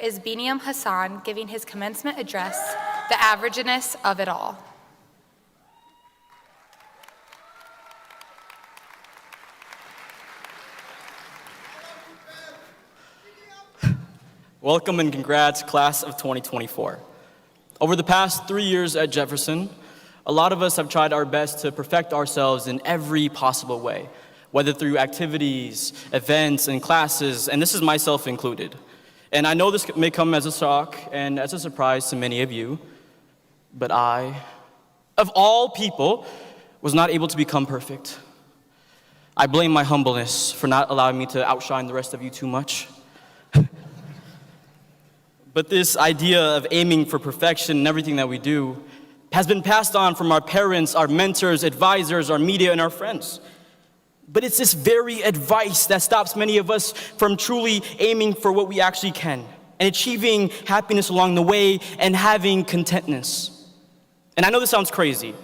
is Beneyam Hassen giving his commencement address, The Averageness of It All. Welcome and congrats, class of 2024. Over the past 3 years at Jefferson, a lot of us have tried our best to perfect ourselves in every possible way, whether through activities, events, and classes, and this is myself included. And I know this may come as a shock and as a surprise to many of you, but I, of all people, was not able to become perfect. I blame my humbleness for not allowing me to outshine the rest of you too much. But this idea of aiming for perfection in everything that we do has been passed on from our parents, our mentors, advisors, our media, and our friends. But it's this very advice that stops many of us from truly aiming for what we actually can and achieving happiness along the way and having contentness. And I know this sounds crazy.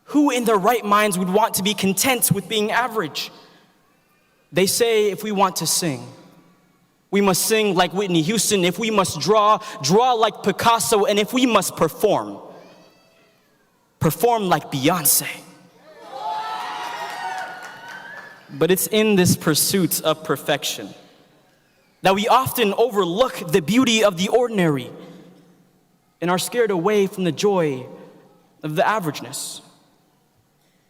Who in their right minds would want to be content with being average? They say if we want to sing, we must sing like Whitney Houston. If we must draw like Picasso. And if we must perform like Beyonce. But it's in this pursuit of perfection that we often overlook the beauty of the ordinary and are scared away from the joy of the averageness.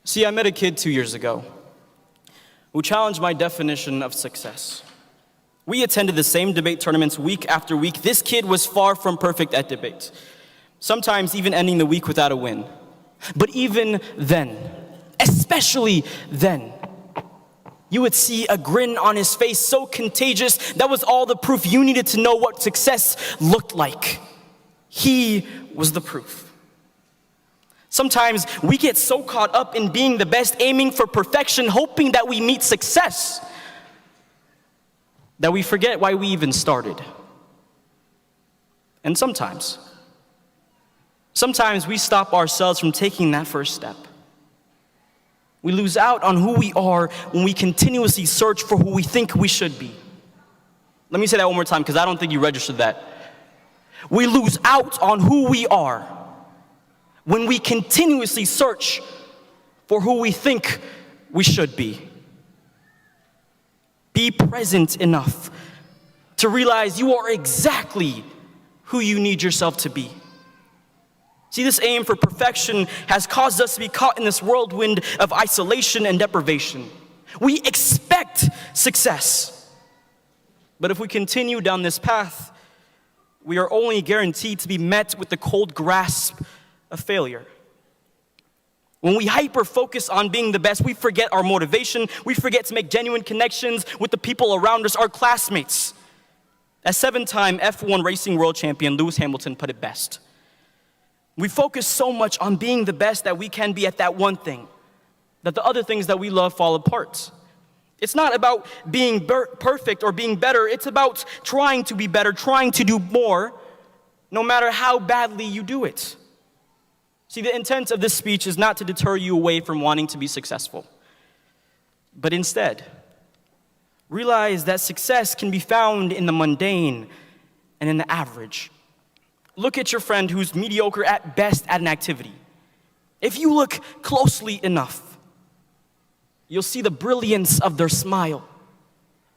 See, I met a kid 2 years ago who challenged my definition of success. We attended the same debate tournaments week after week. This kid was far from perfect at debate, sometimes even ending the week without a win. But even then, especially then, you would see a grin on his face so contagious. That was all the proof you needed to know what success looked like. He was the proof. Sometimes we get so caught up in being the best, aiming for perfection, hoping that we meet success, that we forget why we even started. And sometimes we stop ourselves from taking that first step. We lose out on who we are when we continuously search for who we think we should be. Let me say that one more time because I don't think you registered that. We lose out on who we are when we continuously search for who we think we should be. Be present enough to realize you are exactly who you need yourself to be. See, this aim for perfection has caused us to be caught in this whirlwind of isolation and deprivation. We expect success. But if we continue down this path, we are only guaranteed to be met with the cold grasp of failure. When we hyper-focus on being the best, we forget our motivation. We forget to make genuine connections with the people around us, our classmates. As 7-time F1 racing world champion Lewis Hamilton put it best, we focus so much on being the best that we can be at that one thing, that the other things that we love fall apart. It's not about being perfect or being better. It's about trying to be better, trying to do more, no matter how badly you do it. See, the intent of this speech is not to deter you away from wanting to be successful, but instead, realize that success can be found in the mundane and in the average. Look at your friend who's mediocre at best at an activity. If you look closely enough, you'll see the brilliance of their smile,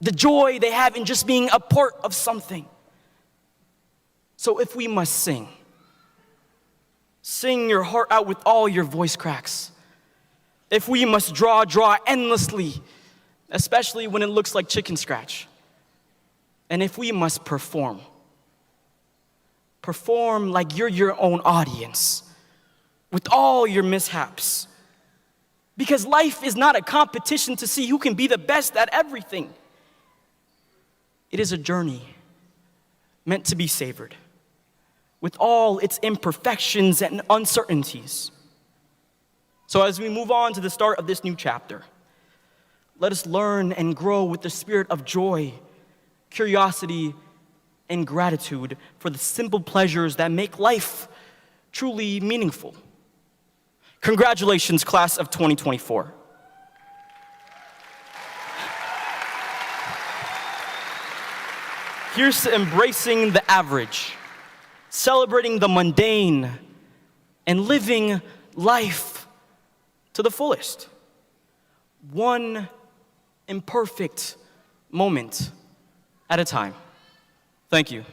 the joy they have in just being a part of something. So if we must sing your heart out with all your voice cracks. If we must draw endlessly, especially when it looks like chicken scratch. And if we must perform like you're your own audience with all your mishaps. Because life is not a competition to see who can be the best at everything. It is a journey meant to be savored with all its imperfections and uncertainties. So as we move on to the start of this new chapter, let us learn and grow with the spirit of joy, curiosity, and gratitude for the simple pleasures that make life truly meaningful. Congratulations, class of 2024. Here's to embracing the average, celebrating the mundane, and living life to the fullest. One imperfect moment at a time. Thank you.